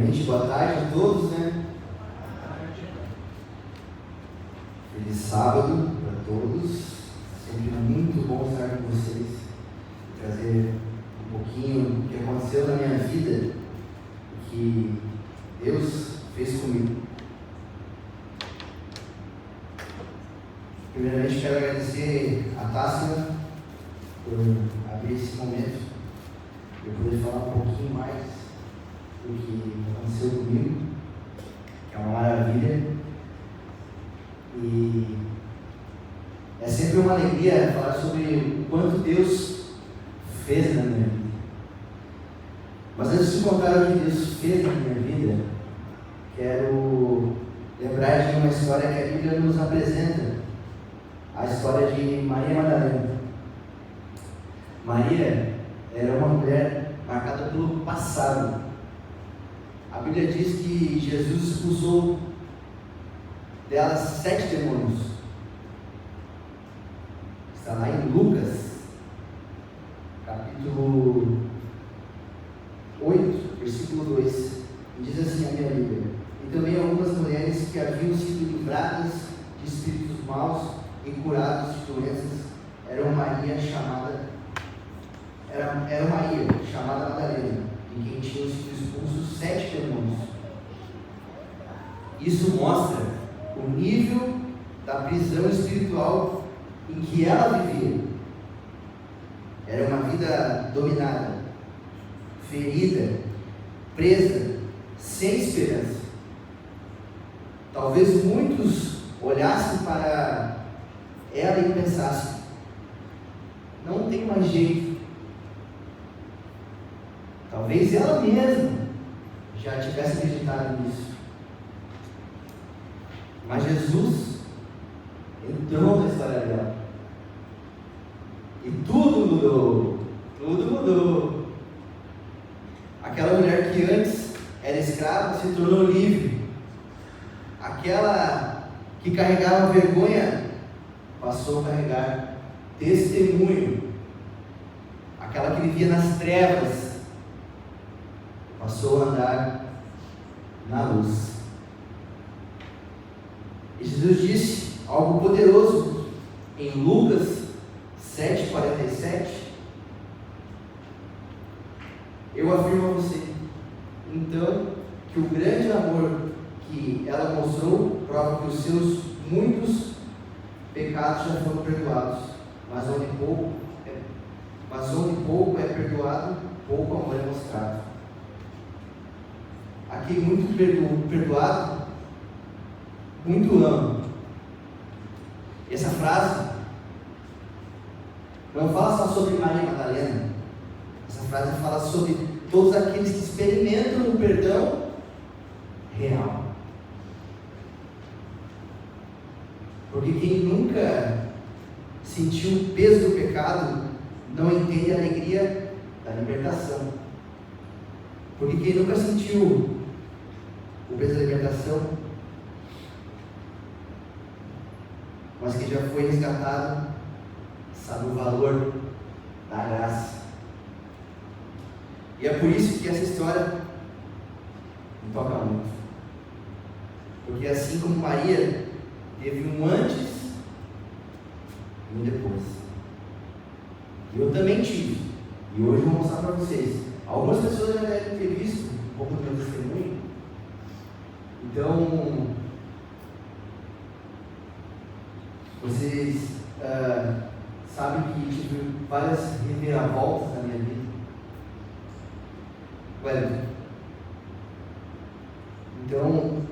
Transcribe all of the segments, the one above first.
Primeiramente, boa tarde a todos, né? Feliz sábado para todos. Sempre muito bom estar com vocês. Trazer um pouquinho do que aconteceu na minha vida, o que Deus fez comigo. Primeiramente, quero agradecer a Tássila por abrir esse momento, eu poder falar um pouquinho mais do que aconteceu comigo, que é uma maravilha. E é sempre uma alegria falar sobre o quanto Deus fez na minha vida. Mas antes de contar o que Deus fez na minha vida, quero lembrar de uma história que a Bíblia nos apresenta, a história de Maria Madalena. Maria era uma mulher marcada pelo passado. A Bíblia diz que Jesus expulsou dela 7 demônios. Está lá em Lucas, capítulo 8, versículo 2. E diz assim a minha Bíblia: e também algumas mulheres que haviam sido livradas de espíritos maus e curadas de doenças era Maria chamada Madalena, de quem tinham sido expulsos 7 demônios. Isso mostra o nível da prisão espiritual em que ela vivia. Era uma vida dominada, ferida, presa, sem esperança. Talvez muitos olhassem para ela e pensassem: não tem mais jeito. Talvez ela mesma já tivesse acreditado nisso. Mas Jesus entrou na história dela. E tudo mudou. Tudo mudou. Aquela mulher que antes era escrava se tornou livre. Aquela que carregava vergonha passou a carregar testemunho. Aquela que vivia nas trevas passou a andar na luz. E Jesus disse algo poderoso em Lucas 7,47. Eu afirmo a você, então, que o grande amor que ela mostrou prova que os seus muitos pecados já foram perdoados, mas onde pouco é perdoado, pouco amor é mostrado. Aqui muito perdoado, muito amo. Essa frase não fala só sobre Maria Madalena. Essa frase fala sobre todos aqueles que experimentam o perdão real. Porque quem nunca sentiu o peso do pecado não entende a alegria da libertação. Porque quem nunca sentiu o peso da libertação, mas que já foi resgatado, sabe o valor da graça. E é por isso que essa história me toca muito. Porque assim como Maria teve um antes e um depois, eu também tive. E hoje eu vou mostrar para vocês. Algumas pessoas já devem ter visto um pouco do meu testemunho. Então, vocês sabem que tive várias reviravoltas na minha vida. Então,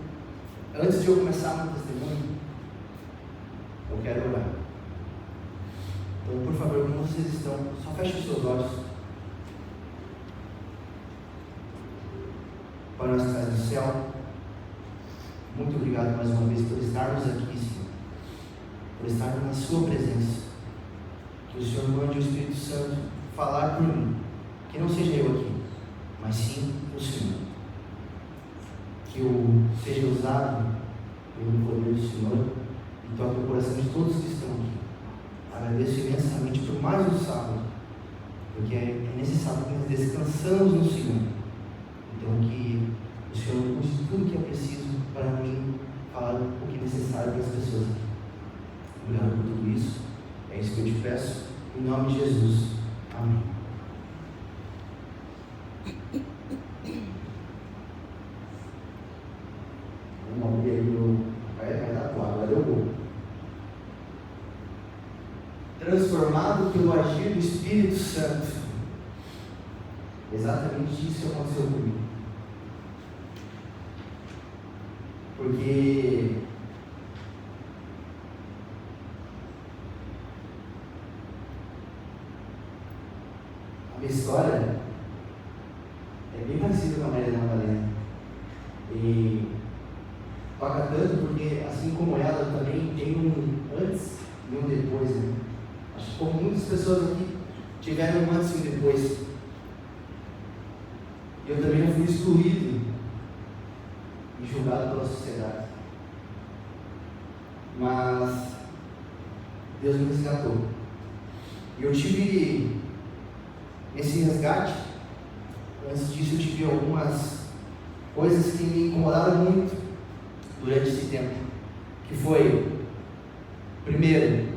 antes de eu começar meu testemunho, eu quero orar. Então, por favor, como vocês estão, só feche os seus olhos. Pai nosso que estás no céu, muito obrigado mais uma vez por estarmos aqui, Senhor, por estarmos na Sua presença. Que o Senhor mande o Espírito Santo falar por mim, que não seja eu aqui, mas sim o Senhor. Que eu seja usado pelo poder do Senhor e toque o coração de todos que estão aqui. Agradeço imensamente por mais um sábado, porque é nesse sábado que nós descansamos no Senhor. Então que o O Senhor use tudo que é preciso para mim falar o que é necessário para as pessoas aqui. Obrigado por tudo isso. É isso que eu te peço. Em nome de Jesus. Amém. Vamos abrir aí no... Vai dar pro agora eu vou. Transformado pelo agir do Espírito Santo. Exatamente isso aconteceu comigo. Porque a minha história é bem parecida com a Maria Madalena. E toca tanto porque, assim como ela, também tem um antes e um depois. Né? Acho que como muitas pessoas aqui tiveram um antes e um depois. Eu também fui excluído e julgado pela sociedade. Mas Deus me resgatou. E eu tive esse resgate. Antes disso eu tive algumas coisas que me incomodaram muito durante esse tempo. Que foi, primeiro,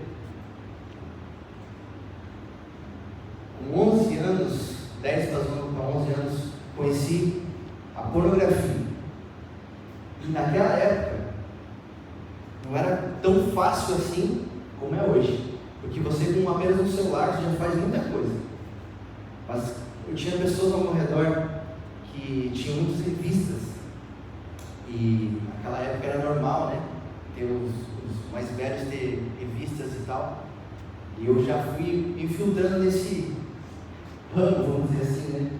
com 11 anos, 10 para 11 anos, conheci a pornografia. E naquela época não era tão fácil assim como é hoje, porque você com apenas um celular você já faz muita coisa. Mas eu tinha pessoas ao meu redor que tinham muitas revistas, e naquela época era normal, né, ter os mais velhos ter revistas e tal, e eu já fui infiltrando nesse ramo, vamos dizer assim, né.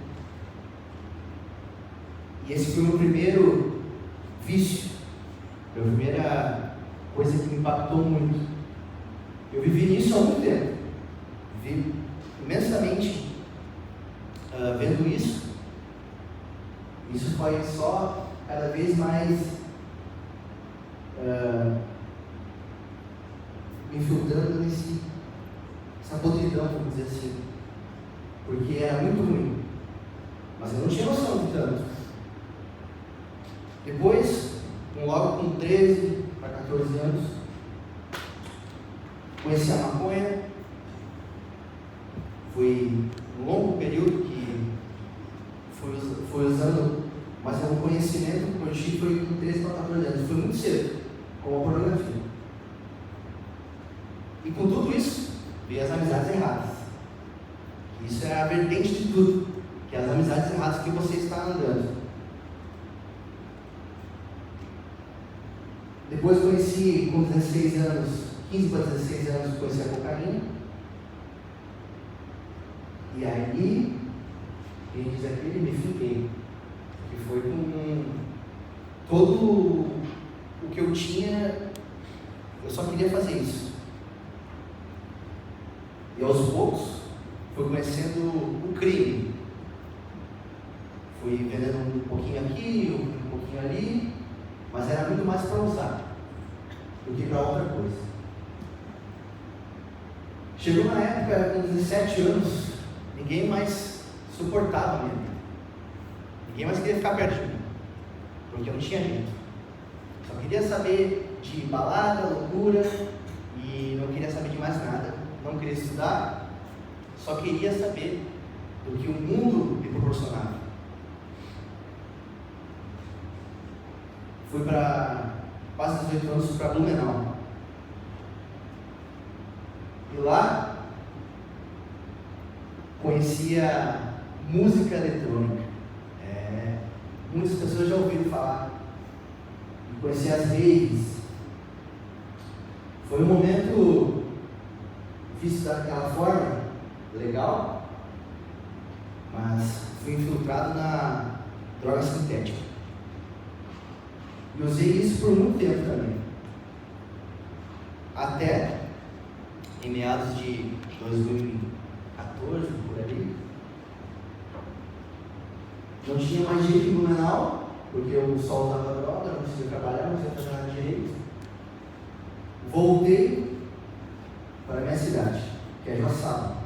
E esse foi o meu primeiro vício, a primeira coisa que me impactou muito. Eu vivi nisso há muito tempo, vivi imensamente vendo isso. Isso foi só cada vez mais me infiltrando nessa podridão, vamos dizer assim, porque era muito ruim, mas eu não tinha noção de tanto. Depois, logo com 13 para 14 anos, conheci a maconha. Foi um longo período que foi usando, mas o conhecimento que eu tive foi com 13 para 14 anos. Foi muito cedo, com a pornografia. E com tudo isso, veio as amizades erradas. Isso é a vertente de tudo, que é as amizades erradas que você está andando. Depois conheci, com 16 anos, 15 para 16 anos, conheci a cocaína. E aí, quem diz aqui, me fiquei. Que foi com todo o que eu tinha, eu só queria fazer isso. E aos poucos, fui conhecendo o crime. Fui vendendo um pouquinho aqui, um pouquinho ali, mas era muito mais para usar do que para outra coisa. Chegou na época, com 17 anos, ninguém mais suportava a minha vida. Ninguém mais queria ficar perto de mim, porque eu não tinha jeito. Só queria saber de balada, loucura, e não queria saber de mais nada. Não queria estudar, só queria saber do que o mundo me proporcionava. Fui para quase 18 anos para Blumenau. E lá conhecia música eletrônica. Muitas pessoas já ouviram falar. E conhecia as raves. Foi um momento visto daquela forma, legal, mas fui infiltrado na droga sintética. E usei isso por muito tempo também. Até em meados de 2014, por ali, não tinha mais jeito em Blumenau, porque eu só usava droga, não conseguia trabalhar, não conseguia fazer nada direito. Voltei para a minha cidade, que é Joaçaba.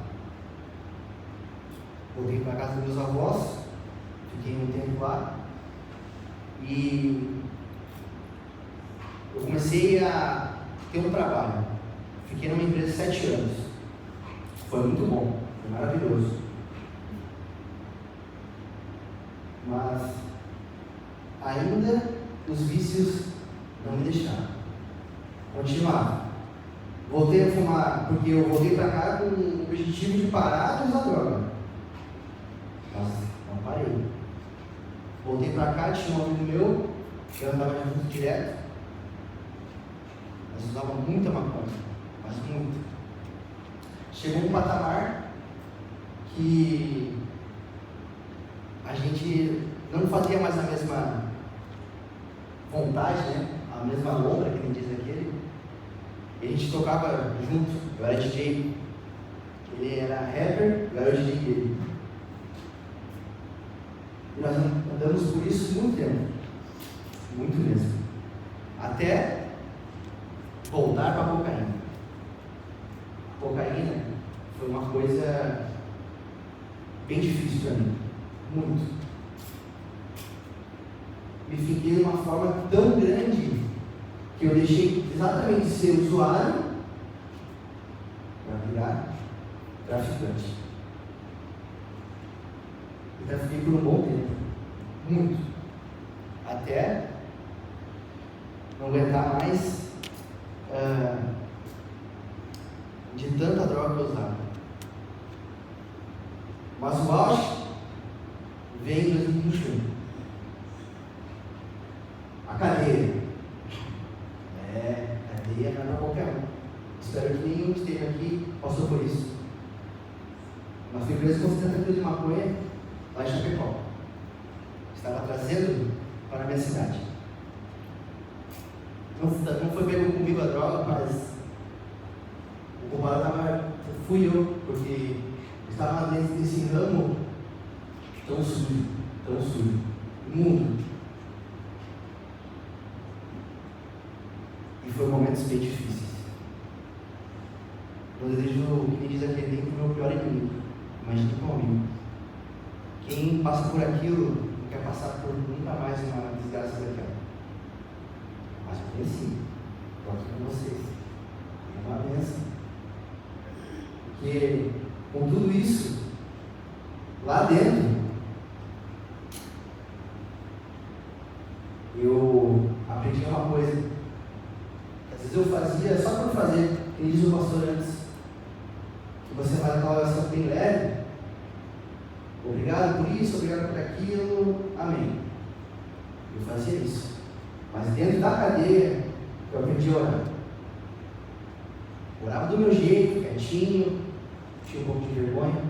Voltei para a casa dos meus avós, fiquei um tempo lá. E eu comecei a ter um trabalho. Fiquei numa empresa 7 anos. Foi muito bom, foi maravilhoso. Mas ainda os vícios não me deixaram. Continuava. Voltei a fumar, porque eu voltei para cá com o objetivo de parar de usar droga. Mas não parei. Voltei para cá, tinha um amigo meu, que eu andava junto direto. Nós usávamos muita maconha, mas muito. Chegou um patamar que a gente não fazia mais a mesma vontade, né? A mesma lombra, que nem diz aquele. E a gente tocava junto. Eu era DJ, ele era rapper, eu era o DJ dele. E nós andamos por isso muito tempo, muito mesmo, até voltar para a cocaína. A cocaína foi uma coisa bem difícil para mim, muito. Me fiquei de uma forma tão grande que eu deixei exatamente de ser usuário para virar traficante. E trafiquei por um bom tempo, muito, até não aguentar mais de tanta droga que eu usava. Mas o auge veio em 2021. A cadeia. Cadeia não é para qualquer um. Espero que nenhum que esteja aqui passou por isso. Mas fui preso com 70 quilos de maconha lá em Chapecó. Estava trazendo para a minha cidade. Não foi pego comigo a droga, mas o culpado fui eu, porque estava dentro desse ramo tão sujo, imundo. E foi momentos bem difíceis. Eu desejo que me diz aquele nem para o meu pior inimigo, imagine para um amigo. Quem passa por aquilo não quer passar por nunca mais uma desgraça daquela. Mas eu conheci, estou aqui com vocês. É uma bênção. Porque com tudo isso, lá dentro, eu aprendi uma coisa. Às vezes eu fazia só por fazer, que diz o pastor antes. Que você faz aquela oração bem leve. Obrigado por isso, obrigado por aquilo, amém. Eu fazia isso. Mas dentro da cadeia, eu aprendi a orar. Orava do meu jeito, quietinho, tinha um pouco de vergonha.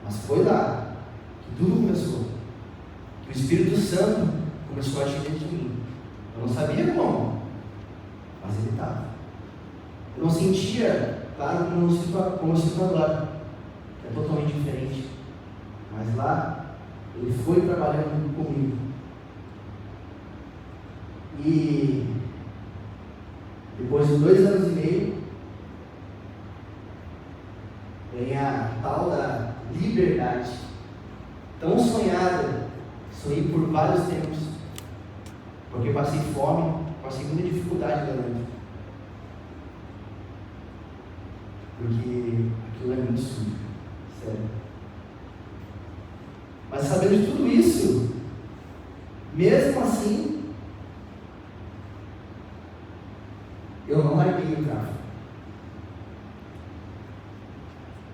Mas foi lá que tudo começou. Que o Espírito Santo começou a agir dentro de mim. Eu não sabia como, mas ele estava. Eu não sentia, claro, como eu sinto agora, que é totalmente diferente. Mas lá, ele foi trabalhando comigo. E depois de 2 anos e meio, vem a tal da liberdade, tão sonhada, sonhei por vários tempos, porque passei fome, passei muita dificuldade lá dentro. Porque aquilo é muito sujo, sério. Mas sabendo de tudo isso, mesmo assim, eu não larguei o tráfico.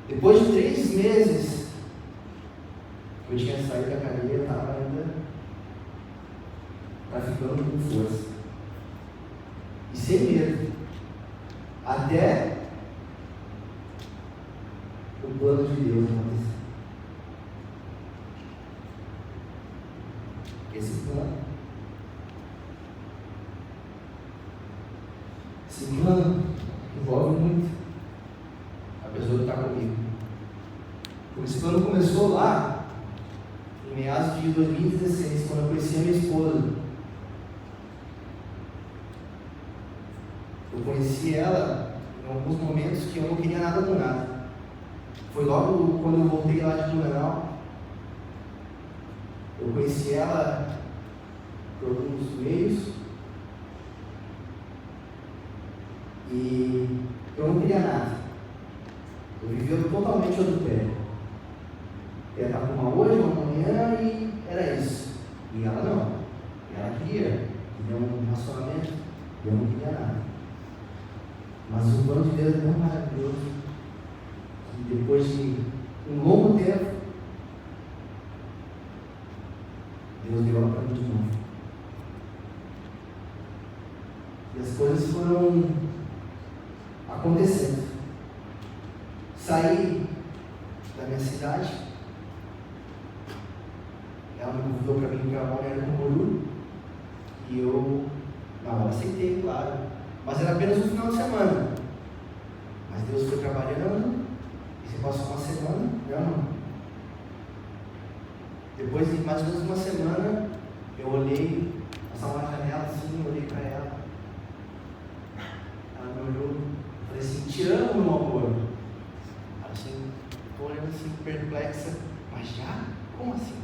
Depois de 3 meses que eu tinha saído da cadeia, eu estava ainda traficando com força. E sem medo. Até o plano de Deus acontecer. Esse plano envolve muito a pessoa que está comigo. Porque esse plano começou lá, em meados de 2016, quando eu conheci a minha esposa. Eu conheci ela em alguns momentos que eu não queria nada com nada. Foi logo quando eu voltei lá de Blumenau. Eu conheci ela por alguns meios. E eu não queria nada. Eu vivia totalmente adultério. Eu ia estar com uma hoje, uma amanhã e era isso. E ela não. Ela queria um relacionamento e eu não queria nada. Mas o plano de Deus é tão maravilhoso que depois de um longo tempo, Deus deu ela para mim de novo. E as coisas foram acontecendo. Saí da minha cidade, ela me convidou para vir para Balneário Camboriú e eu, na hora, aceitei, claro, mas era apenas um final de semana. Mas Deus foi trabalhando e se passou uma semana, não. Depois de mais ou menos uma semana, eu olhei, passava na janela assim, olhei para ela. Ela me olhou, falei assim: te amo, meu amor. Ela assim, estou olhando assim, perplexa, mas já? Como assim?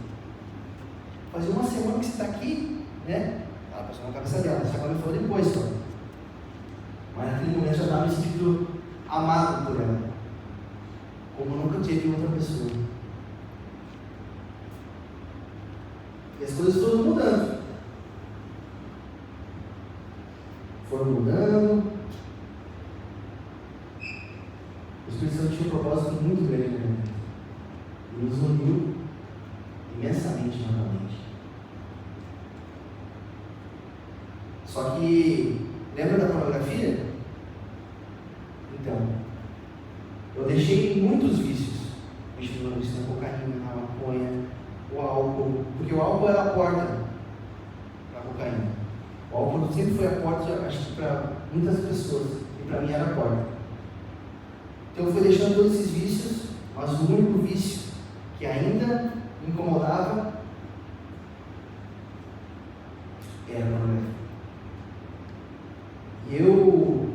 Faz uma semana que você está aqui, né? Ela passou na cabeça dela, só que ela me falou depois só. Mas naquele momento eu já estava me sentindo amado por ela, como nunca tive outra pessoa. E as coisas foram mudando. Foram mudando. O Espírito Santo tinha um propósito muito grande na minha vida. E nos uniu imensamente novamente. Só que, lembra da pornografia? Então, eu deixei muitos vícios. Vício na cocaína, na maconha, o álcool, porque o álcool era a porta para a cocaína. O álcool sempre foi a porta, acho que para muitas pessoas, e para mim era a porta. Então eu fui deixando todos esses vícios, mas o único vício que ainda me incomodava era a pornografia. E eu,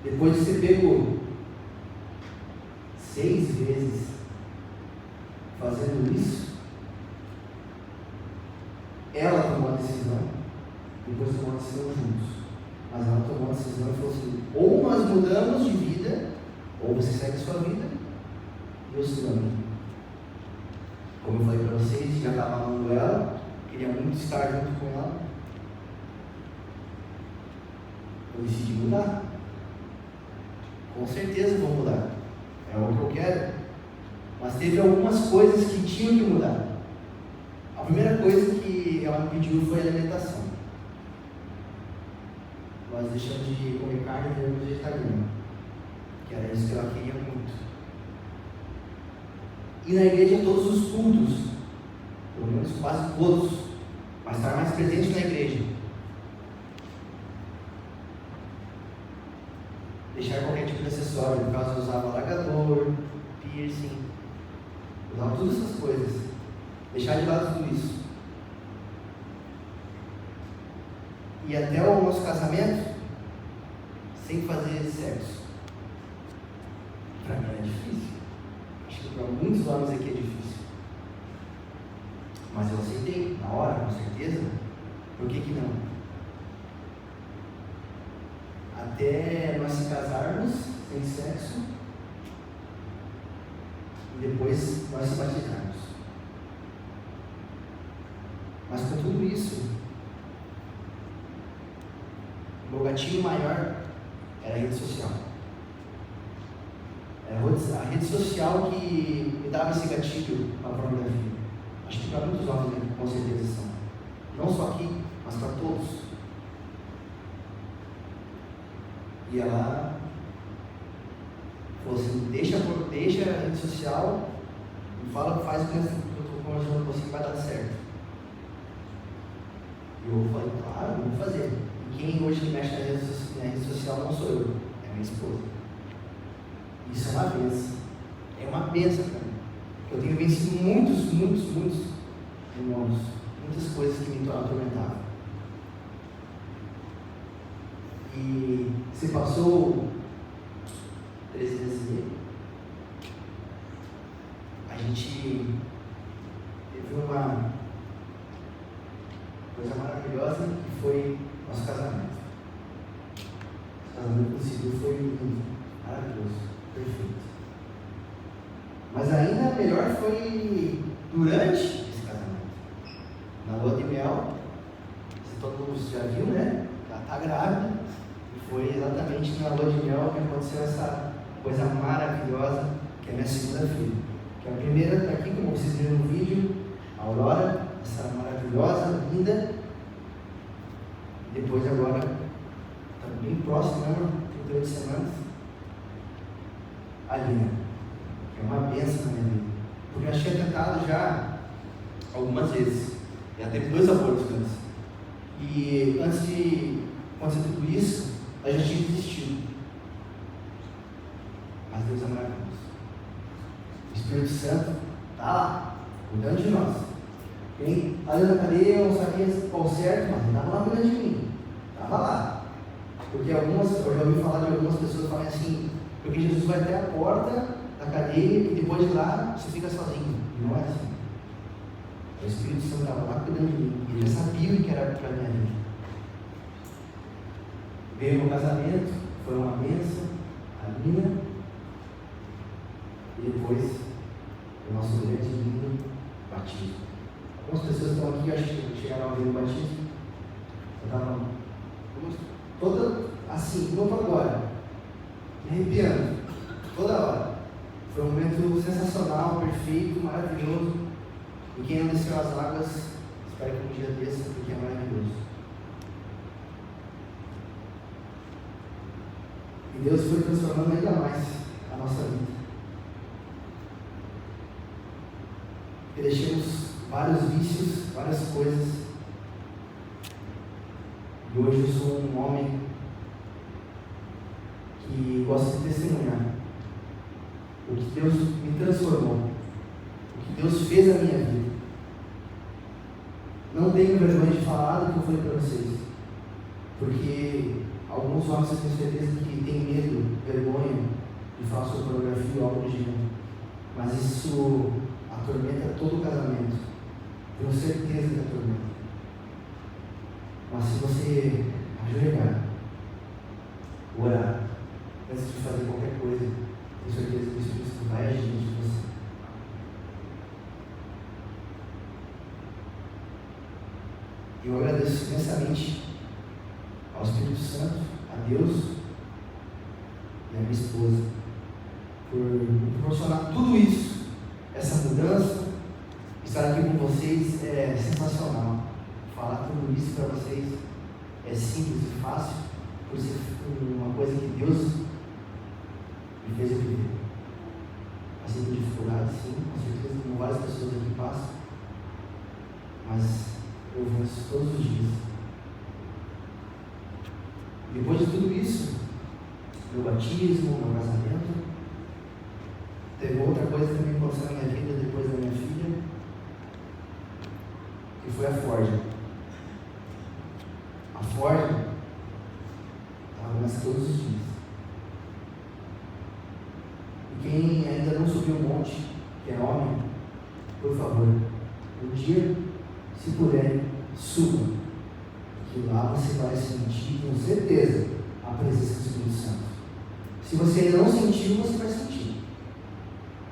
depois de ser pego 6 vezes fazendo isso, ela tomou a decisão, depois tomou a decisão juntos. Mas ela tomou a decisão e falou assim: ou nós mudamos de vida, ou você segue a sua vida, e eu sigo a minha. Como eu falei para vocês, já estava amando ela, queria muito estar junto com ela. Eu decidi mudar. Com certeza vou mudar. É o que eu quero. Mas teve algumas coisas que tinham que mudar. A primeira coisa que ela me pediu foi a alimentação. Nós deixamos de comer carne e viramos vegetariano, que era isso que ela queria muito. E na igreja todos os cultos, pelo menos quase todos, mas estar mais presente na igreja. Deixar qualquer tipo de acessório, no caso eu usava alagador, piercing, usava todas essas coisas. Deixar de lado tudo isso. E até o nosso casamento, sem fazer sexo. Para mim é difícil. Acho que para muitos homens aqui é difícil. Mas eu aceitei, na hora, com certeza. Por que não? Até nós se casarmos sem sexo e depois nós se batizarmos. Mas com tudo isso, o meu gatilho maior era a rede social. Era a rede social que me dava esse gatilho para a pornografia. Acho que para muitos homens, com certeza são. Não só aqui, mas para todos. E ela falou assim: deixa a rede social e faz o que eu estou conversando com você que vai dar certo. E eu falei: claro, vamos fazer. E quem hoje que mexe na rede social não sou eu, é minha esposa. Isso é uma benção. É uma benção para mim. Eu tenho vencido muitos demônios, muitas coisas que me atormentavam. E se passou 3 meses e meio, a gente teve coisa maravilhosa que foi nosso casamento. O casamento conseguiu foi lindo, maravilhoso, perfeito. Mas ainda melhor foi durante esse casamento. Na lua de mel, todo mundo já viu, né? Ela está grávida. E foi exatamente na lua de mel que aconteceu essa coisa maravilhosa, que é minha segunda filha. Que a primeira está aqui, como vocês viram no vídeo, a Aurora, essa maravilhosa, linda. E depois agora, está bem próximo, né? 38 semanas. A Lina, que é uma bênção na minha vida. Porque eu tinha tentado já algumas vezes. Já teve 2 abortos antes. E antes de acontecer tudo isso, eu já tinha desistido. Mas Deus é maravilhoso. O Espírito Santo está lá, cuidando de nós. Quem ali na cadeia eu não sabia qual certo, mas ele estava lá cuidando de mim. Estava lá. Porque eu já ouvi falar de algumas pessoas falarem assim, porque Jesus vai até a porta da cadeia e depois de lá você fica sozinho. E não é assim. O Espírito Santo estava lá cuidando de mim. Ele já sabia o que era para a minha vida. Veio meu casamento, foi uma bênção, a minha. E depois, o nosso grande e lindo batismo. Algumas pessoas estão aqui, acho que chegaram a ver o batismo. Eu estava toda assim, como agora, me arrepiando, toda hora. Foi um momento sensacional, perfeito, maravilhoso. E quem não desceu as águas, espero que um dia desça, porque é maravilhoso. E Deus foi transformando ainda mais a nossa vida. E deixamos vários vícios, várias coisas. E hoje eu sou um homem que gosta de testemunhar o que Deus me transformou, o que Deus fez na minha vida. Não tenho vergonha de falar do que eu falei para vocês, porque alguns homens eu tenho certeza que têm medo, vergonha de falar sobre pornografia ou algo do gênero, mas isso atormenta todo o casamento. Tenho certeza que atormenta. Mas se você ajoelhar, orar, antes de fazer qualquer coisa, tenho certeza que o Espírito Santo vai agir de você. Eu agradeço imensamente ao Espírito Santo, a Deus e a minha esposa, por me proporcionar tudo isso, essa mudança. Estar aqui com vocês é sensacional. Falar tudo isso para vocês é simples e fácil, por ser uma coisa que Deus me fez eu viver. Passei por dificuldades, sim, com certeza, como várias pessoas aqui passam, mas eu venço todos os dias. Depois de tudo isso, meu batismo, meu casamento, teve outra coisa que também aconteceu na minha vida depois da minha filha, que foi a forja. A forja, ela começa todos os dias. E quem ainda não subiu o monte, que é homem, por favor, um dia, se puder, suba. Porque lá você vai sentir, com certeza, a presença do Espírito Santo. Se você ainda não sentiu, você vai sentir.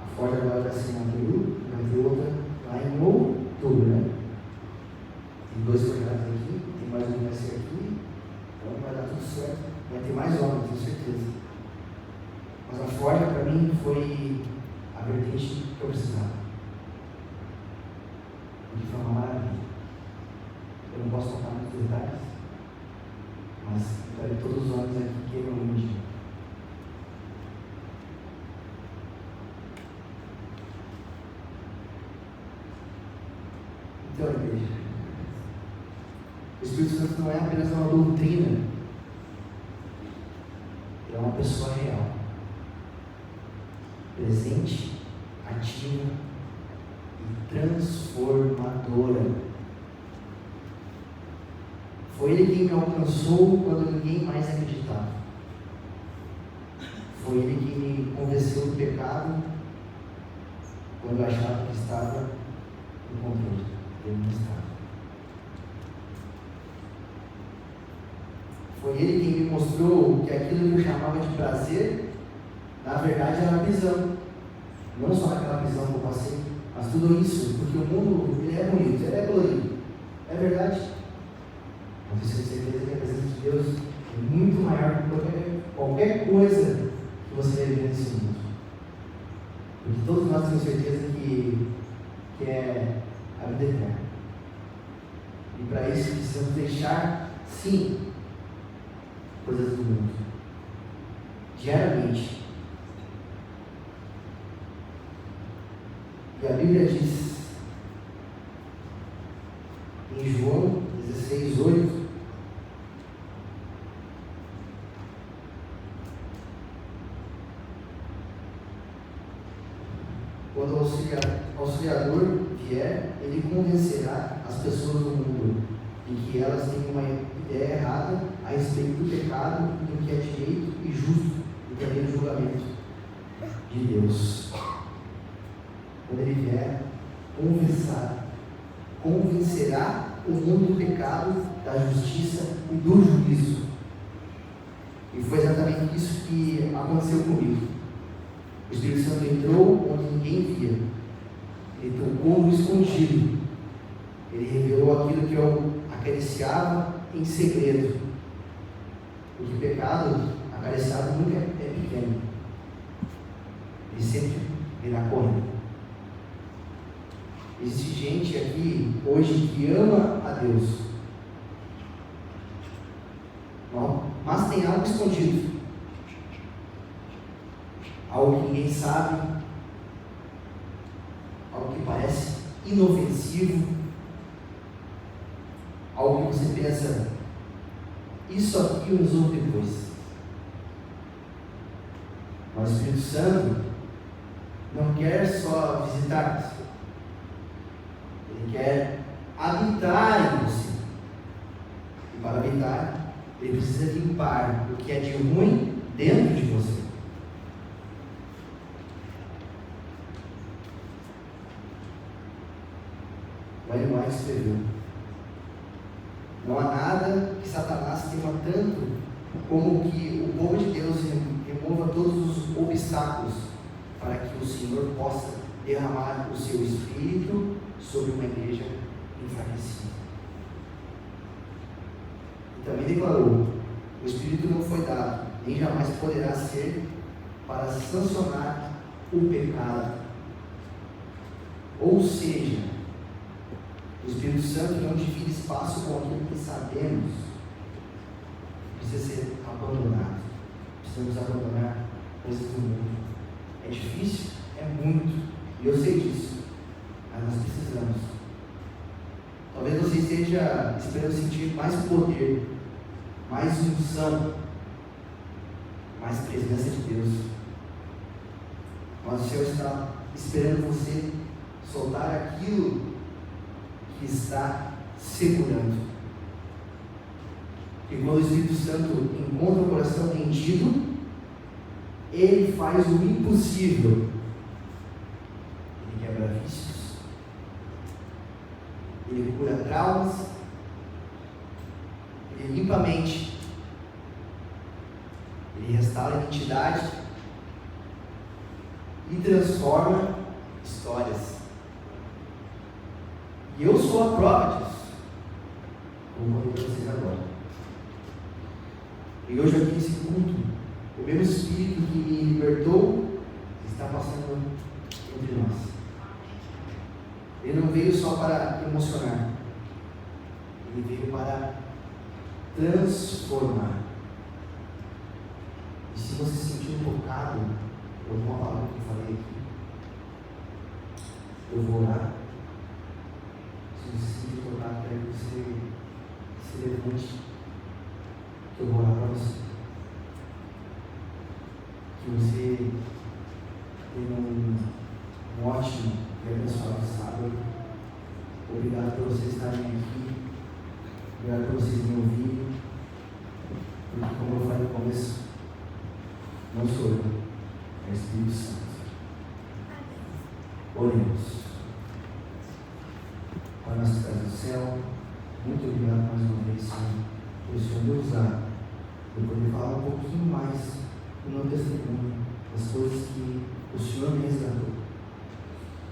A forja agora vai ser em abril, vai ter outra lá em outubro, né? Tem 2 projetos aqui, tem mais um que vai ser aqui, então vai dar tudo certo. Vai ter mais homens, tenho certeza. Mas a forja para mim foi a vertente que eu precisava. Porque foi uma maravilha. Eu não posso contar muitos detalhes, mas eu quero todos os homens aqui que queiram um dia. Então, igreja, o Espírito Santo não é apenas uma doutrina, ele é uma pessoa real, presente, ativa e transformadora. Foi Ele quem me alcançou quando ninguém mais acreditava. Foi Ele quem me convenceu do pecado quando eu achava que estava no controle. Ele não estava. Foi Ele quem me mostrou que aquilo que eu chamava de prazer, na verdade era prisão. Não só aquela prisão que eu passei, mas tudo isso, porque o mundo ele é bonito, ele é colorido. É verdade. Mas eu tenho certeza que a presença de Deus é muito maior do que qualquer coisa que você vai ver nesse mundo. Porque todos nós temos certeza que é a vida eterna. E para isso precisamos deixar, sim, coisas do mundo. Diariamente. E a Bíblia diz em João 16:8, quando o auxiliador vier, ele convencerá as pessoas do mundo de que elas têm uma ideia errada a respeito do pecado, do que é direito e justo, e também do julgamento de Deus. Quando ele vier, convencerá o mundo do pecado, da justiça e do juízo. E foi exatamente isso que aconteceu comigo. O Espírito Santo entrou onde ninguém via. Ele tocou no escondido. Ele revelou aquilo que eu acariciava em segredo. Porque o pecado acariciado nunca é pequeno. Ele sempre virá correndo. Existe gente aqui hoje que ama a Deus. Mas tem algo escondido. Algo que ninguém sabe, algo que parece inofensivo, algo que você pensa, isso aqui eu resolvo depois. Mas o Espírito Santo não quer só visitar, ele quer habitar em você. E para habitar, ele precisa limpar o que é de ruim dentro de você. O Ellen White escreveu: não há nada que Satanás tema tanto como que o povo de Deus remova todos os obstáculos para que o Senhor possa derramar o seu Espírito sobre uma igreja enfraquecida. E também declarou: o Espírito não foi dado, nem jamais poderá ser, para sancionar o pecado. Ou seja, o Espírito Santo não divide espaço com aquilo que sabemos. Precisa ser abandonado. Precisamos abandonar coisas do mundo. É difícil? É muito. E eu sei disso. Mas nós precisamos. Talvez você esteja esperando sentir mais poder, mais unção, mais presença de Deus. Mas o Senhor está esperando você soltar aquilo que está segurando. E quando o Espírito Santo encontra o coração rendido, ele faz o impossível. Ele quebra vícios, ele cura traumas, ele limpa a mente, ele restaura a identidade e transforma histórias. E eu sou a prova disso. Vou contar para vocês agora. E hoje aqui nesse culto, o mesmo Espírito que me libertou está passando entre nós. Ele não veio só para emocionar. Ele veio para transformar. E se você se sentiu tocado por alguma palavra que eu falei aqui, eu vou orar. Se você se sentir tocado, quero que você se levante, que eu vou orar para você. Que você tenha um ótimo e abençoado sábado. Obrigado por vocês estarem aqui. Obrigado por vocês me ouvirem. Porque, como eu falei no começo, não sou eu, é o Espírito Santo. Oremos. Pai nosso que estás no céu, muito obrigado mais uma vez, Senhor, por o Senhor me usar eu poder falar um pouquinho mais do meu testemunho, das coisas que o Senhor me resgatou.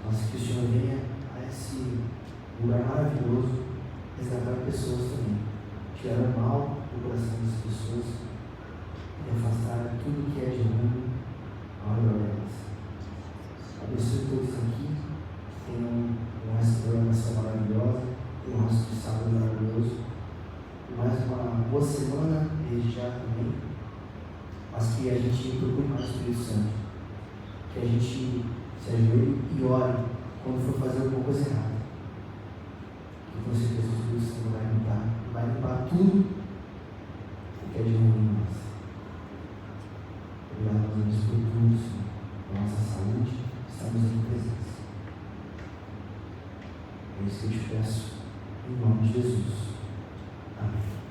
Mas que o Senhor venha a esse lugar maravilhoso resgatar pessoas também, tirar o mal do coração das pessoas e afastar tudo que é de ruim ao redor delas. Abençoe todos aqui, que tenham um resto de programação maravilhosa, um resto de sábado maravilhoso, mais uma boa semana desde já também, mas que a gente procure mais o Espírito Santo, que a gente se ajoelhe e ore quando for fazer alguma coisa errada. E com certeza o Espírito Santo vai limpar tudo o que é de ruim em nós. Obrigado, meus Deus, por tudo, Senhor, pela nossa saúde, estamos em presença. É isso que eu te peço, em nome de Jesus. Amém.